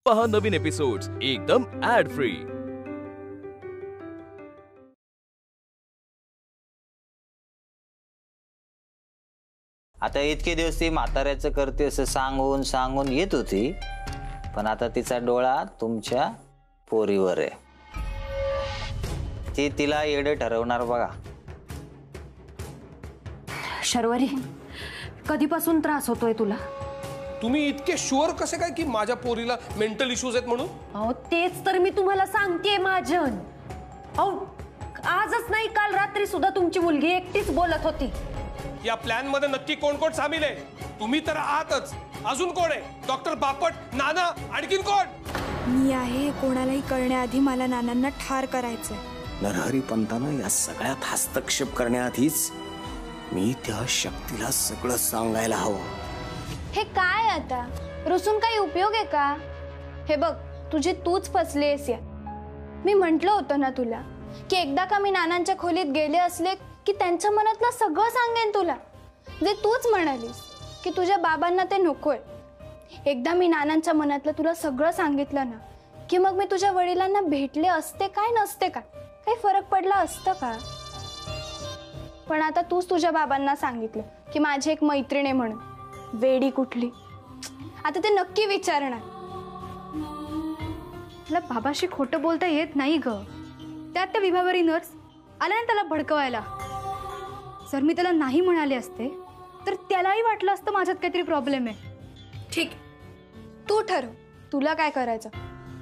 पहा नवीन एपिसोड्स एकदम add free. आता इतके दिवस ती म्हाताऱ्याचं करते असं सांगून सांगून येत होती, पण आता तिचा डोळा तुमच्या पोरीवर आहे। ती तिला येडे ठरवणार बघा। शर्वरी, कधीपासून त्रास होतोय तुला? तुम्ही इतके शुअर कसे काय की माझ्या पोरीला मेंटल इश्यूज आहेत म्हणून? अहो तेच तर मी तुम्हाला सांगतेय महाजन। अहो आजच नाही, काल रात्री सुद्धा तुमची मुलगी एकटीच बोलत होती। या प्लॅन मध्ये नक्की कोण कोण सामील आहे? तुम्ही तर आहातच, अजून कोण आहे? डॉक्टर बापट, नाना, आणखीन कोण? मी आहे, कोणालाही कळण्याआधी मला नानांना ठार करायचंय। नरहरी पंतानं या सगळ्यात हस्तक्षेप करण्याआधीच मी त्या शक्तीला सगळं सांगायला हवं। हे काय आता रुसून काही उपयोग आहे का? हे बघ, तुझी तूच फसलीस या। मी म्हटलं होतं ना तुला की एकदा का मी नानांच्या खोलीत गेले असले की त्यांच्या मनातलं सगळं सांगेन तुला, जे तूच म्हणालीस की तुझ्या बाबांना ते नकोय। एकदा मी नानांच्या मनातलं तुला सगळं सांगितलं ना की मग मी तुझ्या वडिलांना भेटले असते काय नसते का, काही फरक पडला असतं का? पण आता तूच तुझ्या बाबांना सांगितलं की माझी एक मैत्रीण आहे म्हणून। वेडी कुठली, आता ते नक्की विचारणार। मला बाबाशी खोटं बोलता येत नाही ग। त्यात त्या विभावरी नर्स आला ना त्याला भडकवायला। जर मी त्याला नाही म्हणाले असते तर त्यालाही वाटलं असतं माझ्यात काहीतरी प्रॉब्लेम आहे। ठीक, तू ठरव तुला काय करायचं।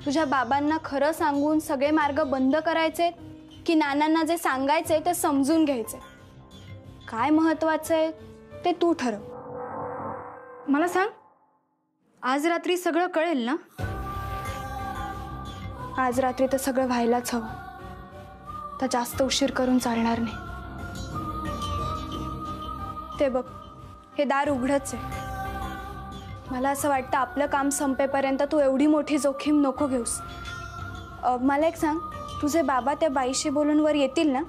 तुझ्या बाबांना खरं सांगून सगळे मार्ग बंद करायचे की नानांना जे सांगायचंय ते समजून घ्यायचंय? काय महत्वाचं आहे ते तू ठरव। मला सांग, आज रात्री सगळं कळेल ना? आज रात्री तर सगळं व्हायलाच हवं, तर जास्त उशीर करून चालणार नाही। ते बघ, हे दार उघडच आहे। मला असं वाटतं आपलं काम संपेपर्यंत तू एवढी मोठी जोखीम नको घेऊस। मला एक सांग, तुझे बाबा त्या बाईशी बोलून वर येतील ना?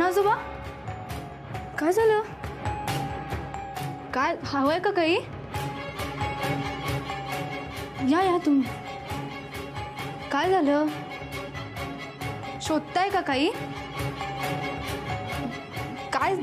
आजोबा, काय झालं? काय हवंय का काही? या या तुम्ही। काय झालं? शोधताय का काही? काय?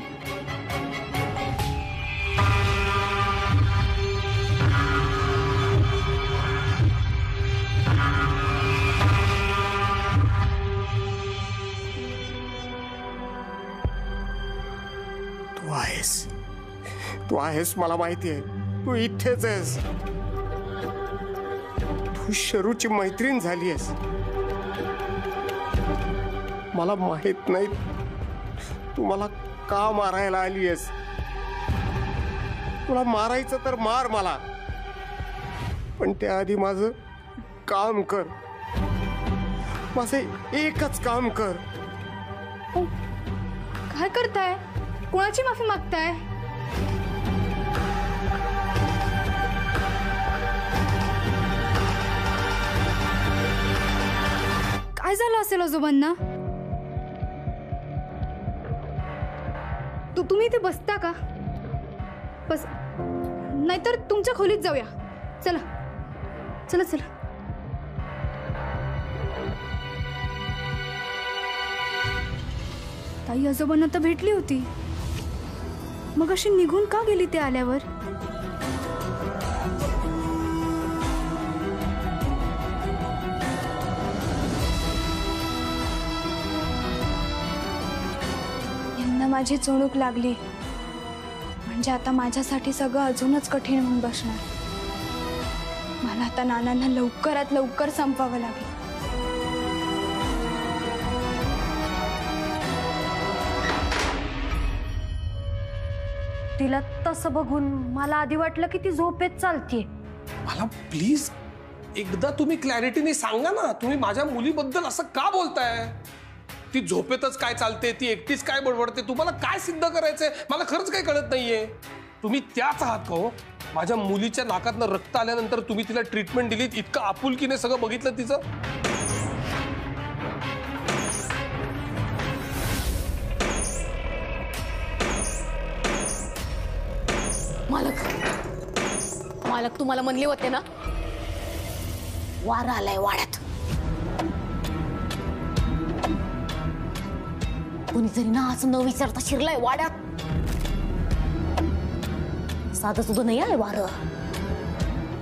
तू आहेस, मला माहिती आहे, तू इथेच आहेस। तू शरूची मैत्रीण झाली आहेस। मला माहित नाही तू मला का मारायला आली आहेस। तुला मारायचं तर मार मला, पण त्याआधी माझं काम कर। माझे एकच काम कर। काय करताय? कोणाची माफी मागताय? काय झालं असेल आजोबांना? तुम्ही इथे बसता का? बस, नाहीतर तुमच्या खोलीत जाऊया। चला चला चला। ताई आजोबांना तर भेटली होती, मग अशी निघून का गेली ते आल्यावर? यांना माझी चुणूक लागली म्हणजे आता माझ्यासाठी सगळं अजूनच कठीण होऊन बसणार। मला आता नानांना लवकरात लवकर संपवावं लागेल। तिला तसं बघून मला आधी वाटलं की ती झोपेत चालतीये। मला प्लीज एकदा तुम्ही क्लॅरिटीने सांगा ना, तुम्ही माझ्या मुलीबद्दल असं का बोलताय? ती झोपेतच काय चालते, ती एकटीच काय बडबडते, तुम्हाला काय सिद्ध करायचंय मला खरंच काही कळत नाहीये। तुम्ही त्याच आहात का हो? माझ्या मुलीच्या नाकातनं रक्त आल्यानंतर तुम्ही तिला ट्रीटमेंट दिलीत, इतकं आपुलकीने सगळं बघितलं तिचं। मालक तुम्हाला म्हणले होते ना, वारा आलाय वाड्यात. कोणीतरी ना असं न विचारता शिरलाय वाड्यात. साधं सुद्धा नाही आहे वारं.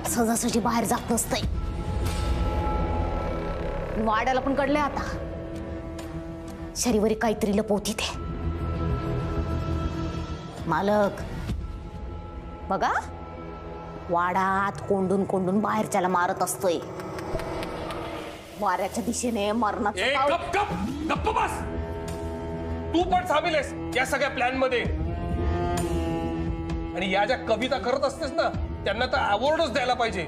सहजासहजी बाहेर जात नसतंय. वाड्याला पण कळलंय आता, शरीवरी काहीतरी लपवती ते. मालक बघा, वाड्यात कोंडून कोंडून बाहेरच्याला मारत असतोय. वाऱ्याच्या दिशेने मरणाचं पाऊल. गप्प बस. तू पण सामील आहेस या सगळ्या प्लॅन मध्ये. आणि या ज्या कविता करत असतेस ना, त्यांना तर अवॉर्डच द्यायला पाहिजे.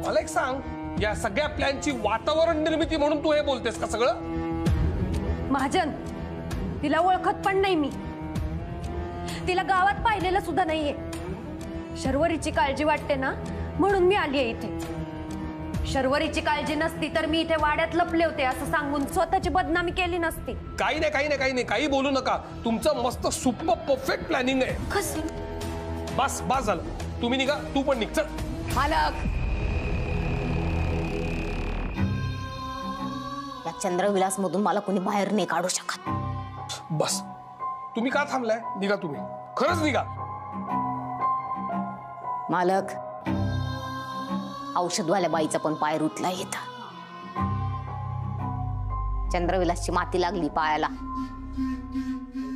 मला एक सांग, या सगळ्या प्लॅनची वातावरण निर्मिती म्हणून तू हे बोलतेस का सगळं? महाजन, तिला ओळखत पण नाही मी. तिला गावात पाहिलेलं सुद्धा नाहीये. शर्वरीची काळजी वाटते ना म्हणून मी आलीये इथे. शर्वरीची काळजी नसती तर मी इथे वाड्यात लपले होते असं सांगून स्वतःची बदनामी केली नसती. काही नाही, काही बोलू नका. तुमचं मस्त सुपर परफेक्ट प्लॅनिंग आहे. कसं? बस झालं. तुम्ही निघा, तू पण निघ. चल. मालक, या चंद्रविलास मधून मला कोणी बाहेर नाही काढू शकत. बस, तुम्ही का थांबलाय? निघा तुम्ही, खरंच निघा. मालक, औषधवाल्या बाईचा पण पाय रुतला येत. चंद्रविलासची माती लागली पायाला.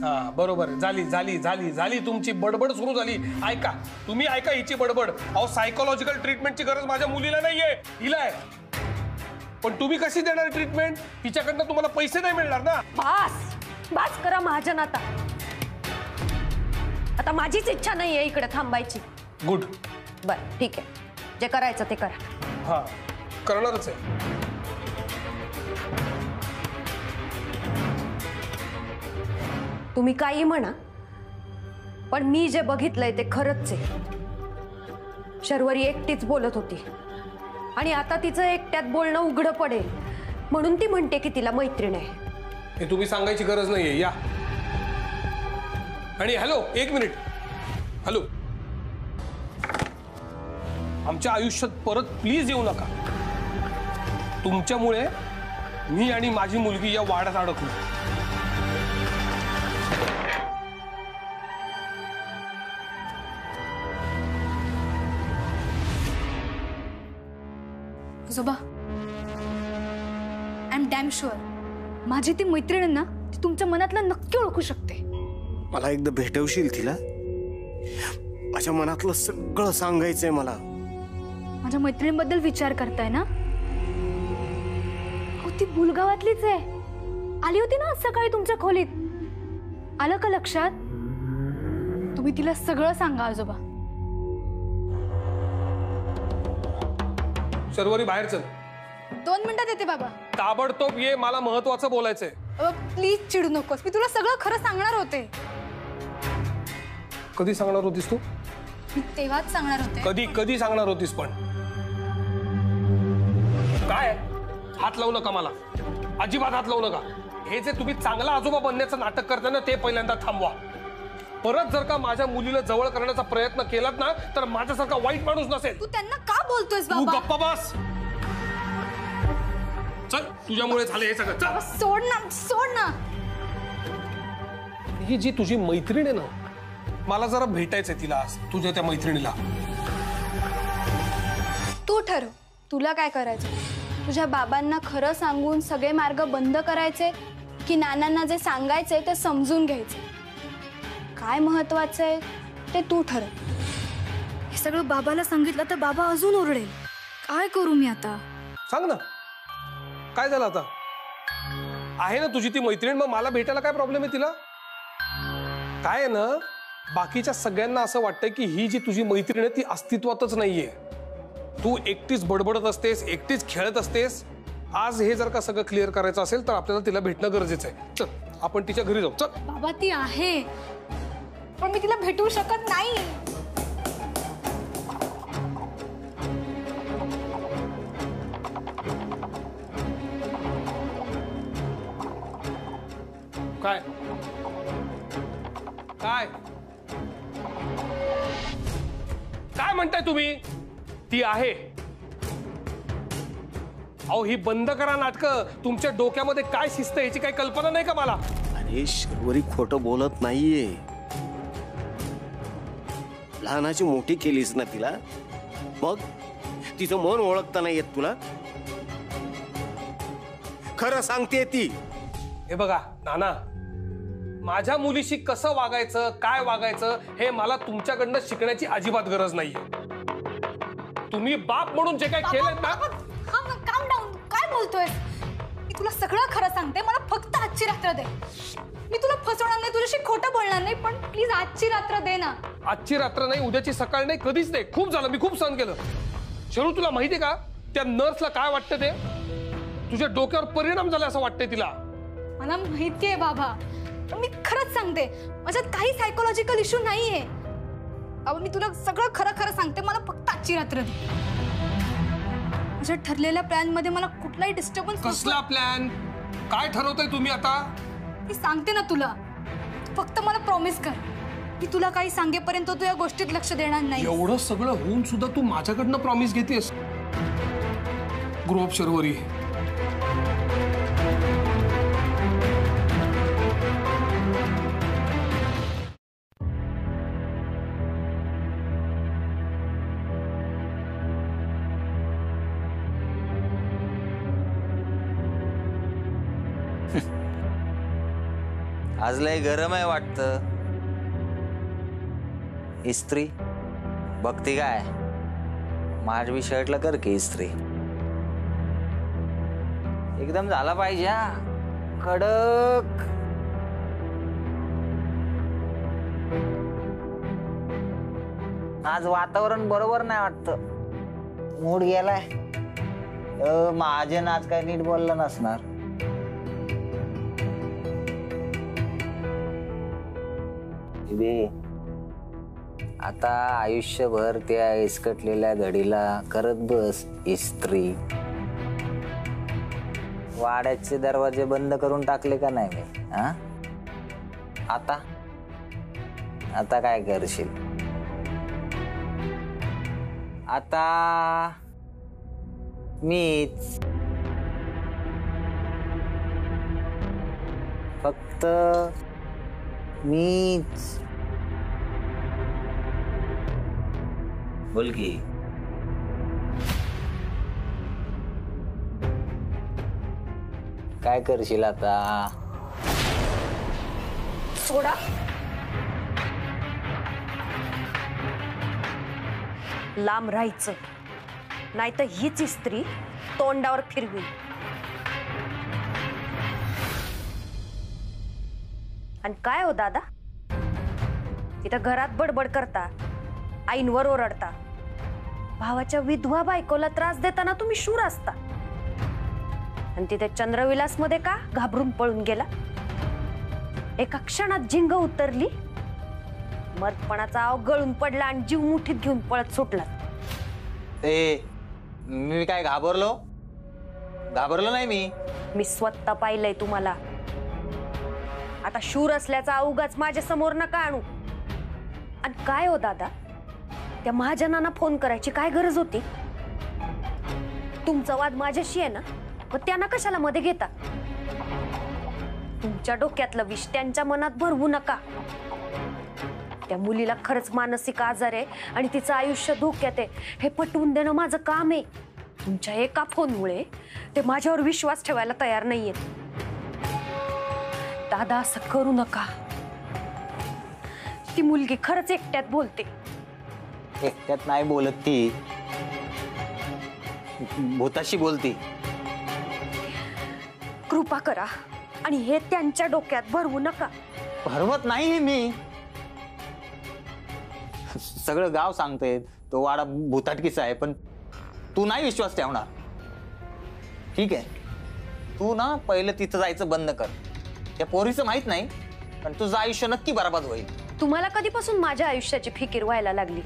हा बरोबर, झाली तुमची बडबड सुरू झाली. ऐका, तुम्ही ऐका हिची बडबड. अहो, सायकोलॉजिकल ट्रीटमेंटची गरज माझ्या मुलीला नाहीये, हिला आहे. पण तुम्ही कशी देणार ट्रीटमेंट? तिच्याकडनं तुम्हाला पैसे नाही मिळणार ना. बस करा महाजन. आता माझीच इच्छा नाहीये इकडे थांबायची. गुड. बर, ठीक आहे, जे करायचं ते करा. हा, करणारच आहे. तुम्ही काही म्हणा, पण मी जे बघितलंय ते खरंच आहे. शर्वरी एकटीच बोलत होती आणि आता तिचं एकट्यात बोलणं उघडं पडेल म्हणून ती म्हणते की तिला मैत्रीण आहे. हे तुम्ही सांगायची गरज नाहीये. या. आणि हॅलो, एक मिनिट. हॅलो, आमच्या आयुष्यात परत प्लीज येऊ नका. तुमच्यामुळे मी आणि माझी मुलगी या वाड्यात अडकलो. आजोबा, आय एम डॅम शुअर माझी ती मैत्रीण ना, ती तुमच्या मनातलं नक्की ओळखू शकते. मला एकदा भेटवशील तिला? माझ्या मनातलं सगळं सांगायचंय मला. माझ्या मैत्रिणीबद्दल विचार करताय ना? हो, ती बुलगावातलीच आहे. आली होती ना सकाळी तुमच्या खोलीत. आलं का लक्षात? तुम्ही तिला सगळं सांगा आजोबा. शर्वरी, बाहेर चल. 2 मिनिटात येते बाबा. ताबडतोब ये, मला महत्वाचं बोलायचंय. प्लीज चिडू नकोस, मी तुला सगळं खरं सांगणार होते. कधी सांगणार होतीस तू? मी तेव्हाच सांगणार होते. कधी सांगणार होतीस? पण काय? हात लावू नका मला, अजिबात हात लावू नका. हे जे तुम्ही चांगला आजोबा बनण्याचं नाटक करता ना, ते पहिल्यांदा थांबवा. परत जर का माझ्या मुलीला जवळ करण्याचा प्रयत्न केलात ना, तर माझ्यासारखा वाईट माणूस नसेल. तू त्यांना का बोलतोयस तू बाबा? गप्पा बस. चल, तुझ्यामुळे झालं हे सगळं. चल. सोड ना. ही जी तुझी मैत्रीण आहे ना, मला जरा भेटायचंय तिला आज, तुझ्या त्या मैत्रिणीला. तू ठरव तुला काय करायचं. तुझ्या बाबांना खरं सांगून सगळे मार्ग बंद करायचे की नानांना जे सांगायचंय ते समजून घ्यायचे. काय महत्वाचं आहे ते तू ठरव. हे सगळं बाबाला सांगितलं तर बाबा अजून ओरडेल. काय करू मी आता? सांग ना, काय झालं आता? आहे ना तुझी ती मैत्रीण, मग मला भेटायला काय प्रॉब्लेम आहे तिला? काय आहे ना, बाकीच्या सगळ्यांना असं वाटतंय की ही जी तुझी मैत्रीण आहे ती अस्तित्वातच नाहीये. तू एकटीच बडबडत असतेस, एकटीच खेळत असतेस. आज हे जर का सगळं क्लिअर करायचं असेल तर आपल्याला तिला भेटणं गरजेचं आहे. चल, आपण तिच्या घरी जाऊ. चल. बाबा, ती आहे पण मी तिला भेटू शकत नाही. काय काय काय म्हणताय तुम्ही? ती आहे. अहो ही बंद करा नाटकं. तुमच्या डोक्यामध्ये काय शिस्त याची काही कल्पना नाही का मला? अरे शर्वरी खोटं बोलत नाहीये. लहानाची मोठी केलीस ना तिला, मग तिचं मन ओळखता नाही येत तुला? खरं सांगते ती. हे बघा नाना, माझ्या मुलीशी कसं वागायचं, काय वागायचं हे मला तुमच्याकडनं शिकण्याची अजिबात गरज नाहीये. तुम्ही बाप म्हणून जे काय केलंय ना. काम डाऊन. काय बोलतोय? मी तुला सगळं खरं सांगते. मला फक्त आजची रात्र दे. मी तुला फसवणार नाही, तुझ्याशी खोटं बोलणार नाही, पण प्लीज आजची रात्र दे ना. आजची रात्र नाही, उद्याची सकाळ नाही, कधीच नाही. खूप झालं, मी खूप सहन केलं. शरू तुला माहितीये का त्या नर्सला काय वाटतं ते? तुझ्या डोक्यावर परिणाम झाला असं वाटतंय तिला. मला माहितीये बाबा, पण मी खरंच सांगते माझ्यात काही सायकोलॉजिकल इश्यू नाहीये. बाबा मी तुला सगळं खरं खरं सांगते. मला फक्त आजची रात्र दे. माझ्या ठरलेल्या प्लॅन मध्ये मला कुठलाही डिस्टर्बन्स. कसला प्लॅन? काय ठरवताय तुम्ही आता? मी सांगते ना तुला, फक्त मला प्रॉमिस कर की तुला काही सांगेपर्यंत तू या गोष्टीत लक्ष देणार नाही. एवढं सगळं होऊन सुद्धा तू माझ्याकडनं प्रॉमिस घेतेस? Grow up Sharvari. आज लय गरम आहे वाटतं. इस्त्री बघती काय? माझ्या शर्टला कर की इस्त्री. एकदम झाला पाहिजे हा, कडक. आज वातावरण बरोबर नाही वाटतं. मूड गेलाय. महाजन आज काय नीट बोलला नसणार. आता आयुष्यभर त्या इसकटलेल्या घडीला करत बस इस्त्री. वाड्याचे दरवाजे बंद करून टाकले का नाही मी? हा, आता आता काय करशील? आता मीच फक्त मीच. बोल की. काय करशील आता? सोडा. लांब राहायचं, नाही तर हीच इस्त्री तोंडावर फिरवी. आणि काय हो दादा, तिथं घरात बडबड करता, आईंवर ओरडता, भावाच्या विधवा बायकोला त्रास देताना तुम्ही शूर असता. आणि तिथे चंद्रविलास मध्ये का घाबरून पळून गेला? एका क्षणात झिंग उतरली, मर्दपणाचा आव गळून पडला आणि जीव मुठीत घेऊन पळत सुटला. मी काय घाबरलो? घाबरलो नाही मी. मी स्वतः पाहिलंय तुम्हाला. आता शूर असल्याचा अवघाच माझ्या समोर नका आणू. आणि काय हो दादा, त्या महाजनांना फोन करायची काय गरज होती? तुमचा वाद माझ्याशी आहे ना, मग त्यांना कशाला मध्ये घेता? तुमच्या डोक्यातलं विष त्यांच्या मनात भरवू नका. त्या मुलीला खरंच मानसिक आजार आहे आणि तिचं आयुष्य धोक्यात आहे हे पटवून देणं माझं काम आहे. तुमच्या एका फोनमुळे ते माझ्यावर विश्वास ठेवायला तयार नाहीयेत. दादा असं करू नका. ती मुलगी खरंच एकट्यात बोलते. एकट्यात नाही बोलत ती, भूताशी बोलती. कृपा करा आणि हे त्यांच्या डोक्यात भरवू नका. भरवत नाही मी. सगळं गाव सांगते तो वाडा भूताटकीचा आहे, पण तू नाही विश्वास ठेवणार. ठीक आहे, तू ना पहिलं तिथं जायचं बंद कर. त्या पोरीचं माहित नाही, पण तुझं आयुष्य नक्की बरबाद होईल. तुम्हाला कधीपासून माझ्या आयुष्याची फिकीर व्हायला लागली?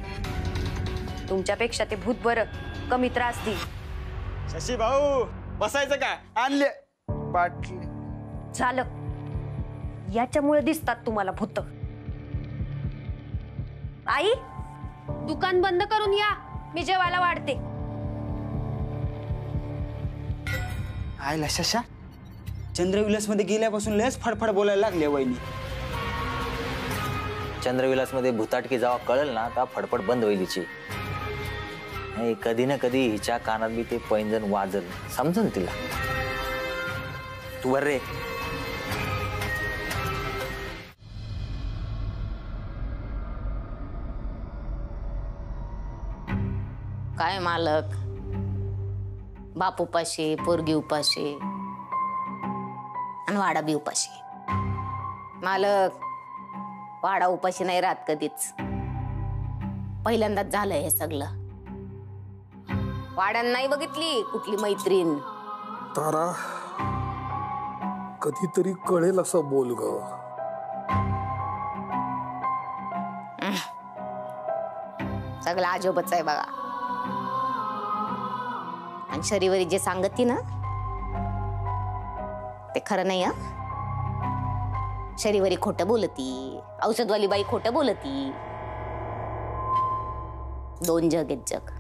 तुमच्यापेक्षा ते भूत बरं कमी त्रास देईल. शशी भाऊ बसायचं का? आणले बाटली. झालं, याच्यामुळे दिसतात तुम्हाला भूत. आई दुकान बंद करून या, मी जेवायला वाढते. आयला शशा, चंद्रविलास मध्ये गेल्यापासून लयच फडफड बोलायला लागले वहिनी. चंद्रविलास मध्ये भुताटकी जेव्हा कळेल ना तेव्हा फडफड बंद होईल हिची. कधी ना कधी हिच्या कानात बी ते पैंजण वाजल, समजल तिला. तू बर रे. काय मालक, बाप उपाशी, पोरगी उपाशी आणि वाडा बी उपाशी. मालक, वाडा उपाशी नाही राहत कधीच. पहिल्यांदाच झालं हे सगळं. वाड्यानं नाही बघितली कुठली मैत्रीण. तारा, कधीतरी कळेल असं बोल ग. सगळं आजोबच आहे बघा. आणि शरीवरी जे सांगती ना ते खरं नाही. शरीवरी खोटं बोलती, औषधवाली बाई खोटं बोलती. दोन जग एक जग,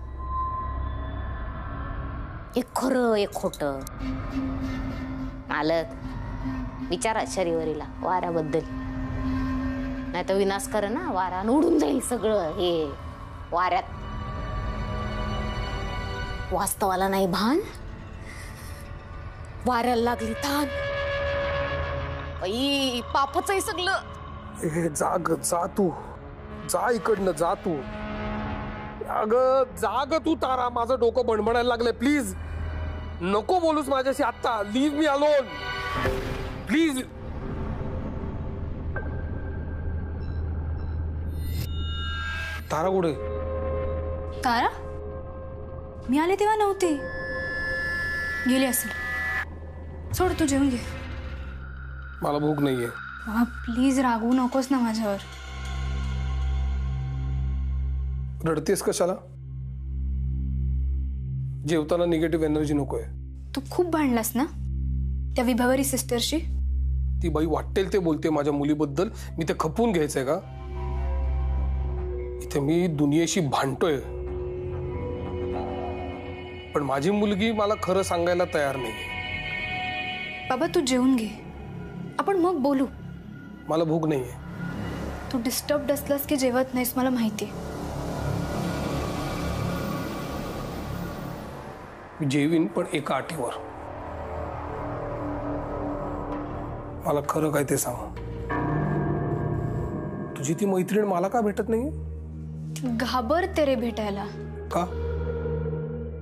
एक खरं एक खोटं. मालक, विचारा शरीवरीला वाऱ्याबद्दल, नाही तर विनाश कर ना वारा, उडून जाईल सगळं हे वाऱ्यात. वास्तवाला नाही भान, वाऱ्याला लागली तान. बाई, पापच आहे सगळं. जाग, जा तू, जा इकडनं, जा तू. अग जाग तू तारा, माझं डोकं बणबणायला लागलंय. प्लीज नको बोलूस माझ्याशी आता. Leave me alone please. Tara कुठे? तारा, मी आले तेव्हा नव्हते, गेले असेल. सोड, तू जेवून घे. मला भूक नाहीये. बाबा प्लीज रागवू नकोस ना माझ्यावर. रडतेस कशाला? जेवताना निगेटिव्ह एनर्जी नकोय. तू खूप भांडलास ना त्या विभावरी सिस्टरशी. ती बाई वाटेल ते बोलते माझ्या मुलीबद्दल. मी ते खपवून घ्यायचंय का? इथे मी दुनियेशी भांडतोय, पण माझी मुलगी मला खरं सांगायला तयार नाही. बाबा तू जेवून घे, आपण मग बोलू. मला भूक नाहीये. तू डिस्टर्ब असलास की जेवत नाहीस मला माहितीये. मी जेवीन, पण एका अटीवर. मला खरं काय ते सांग. तुझी ती मैत्रीण मला का भेटत नाही? घाबरते रे भेटायला. का?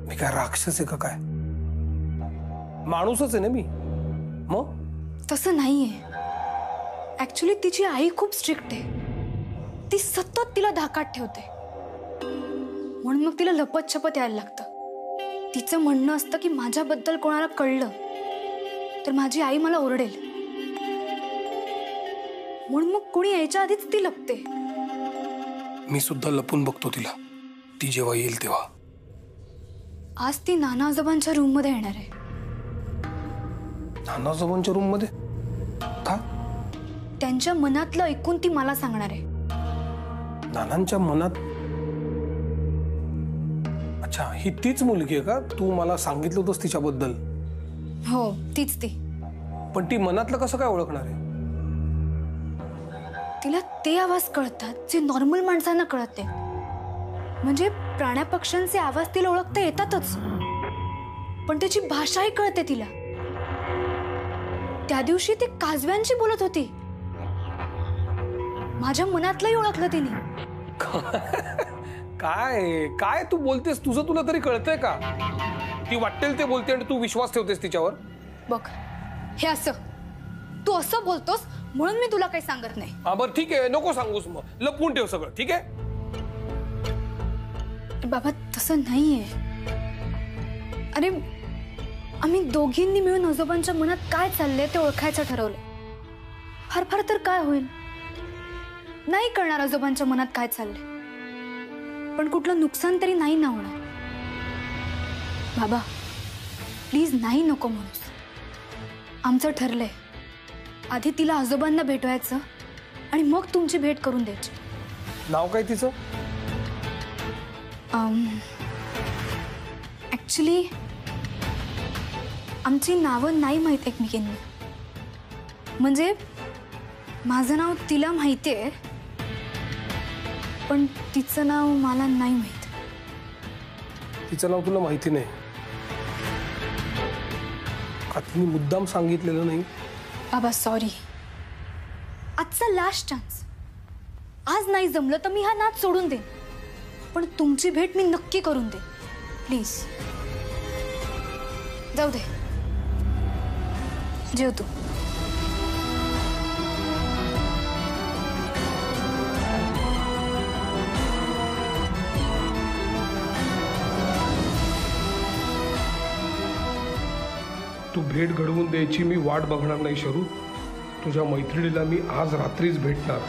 मी काय राक्षस आहे का काय? माणूसच आहे ना मी. मग तसं नाहीये. ऍक्च्युली तिची आई खूप स्ट्रिक्ट आहे. ती सतत तिला धाकात ठेवते, म्हणून मग तिला लपत छपत यायला लागतं. तिचं म्हणणं असतं की माझ्याबद्दल कोणाला कळलं तर माझी आई मला ओरडेल, म्हणून मग कोणी यायच्या आधीच ती लपते. मी सुद्धा लपून बघतो तिला, ती जेव्हा येईल तेव्हा. आज ती नाना आजोबांच्या रूम मध्ये येणार आहे. नाना आजोबांच्या रूम मध्ये का? त्यांच्या मनातलं ऐकून ती मला सांगणार आहे. नानांच्या मनात? अच्छा, ही तीच मुलगी आहे का? तू मला सांगितलं होतंस तिच्याबद्दल. हो, तीच ती. पण ती मनातलं कसं काय ओळखणार आहे? तिला ते आवाज कळतात जे नॉर्मल माणसांना कळत नाही. म्हणजे प्राण्या पक्ष्यांचे आवाज तिला ओळखता येतातच, पण त्याची भाषाही कळते तिला. त्या दिवशी ती काजव्यांशी बोलत होती. माझ्या मनातलंही ओळखलं तिने. काय काय तू बोलतेस? तुझं तुला तरी कळतंय का? ती वाटेल ते बोलते आणि तू विश्वास ठेवतेस तिच्यावर. बघ, हे असं तू असं बोलतोस म्हणून मी तुला काही सांगत नाही. हा बरं ठीक आहे, नको सांगूस. मग लपवून ठेव सगळं, ठीक आहे? बाबा तसं नाहीये. अरे आम्ही दोघींनी मिळून आजोबांच्या मनात काय चाललंय ते ओळखायचं ठरवलं. फार फार तर काय होईल, नाही कळणार आजोबांच्या मनात काय चाललंय, पण कुठलं नुकसान तरी नाही ना होणार. बाबा प्लीज नाही नको म्हणूस. आमचं ठरलंय आधी तिला आजोबांना भेटवायचं आणि मग तुमची भेट करून द्यायची. नाव काय तिचं? ॲक्च्युली आमची नावं नाही माहीत एकमेकींना. म्हणजे माझं नाव तिला माहिती आहे, पण तिचं नाव मला नाही माहीत. तिचं नाव तुला माहिती नाही का? तिने मुद्दाम सांगितलेलं नाही? बाबा सॉरी, आजचा लास्ट चान्स. आज नाही जमलं तर मी हा नाच सोडून देईन, पण तुमची भेट मी नक्की करून देईन. प्लीज जाऊ दे, जेव तू. तू भेट घडवून द्यायची मी वाट बघणार नाही शरू. तुझ्या मैत्रिणीला मी आज रात्रीच भेटणार.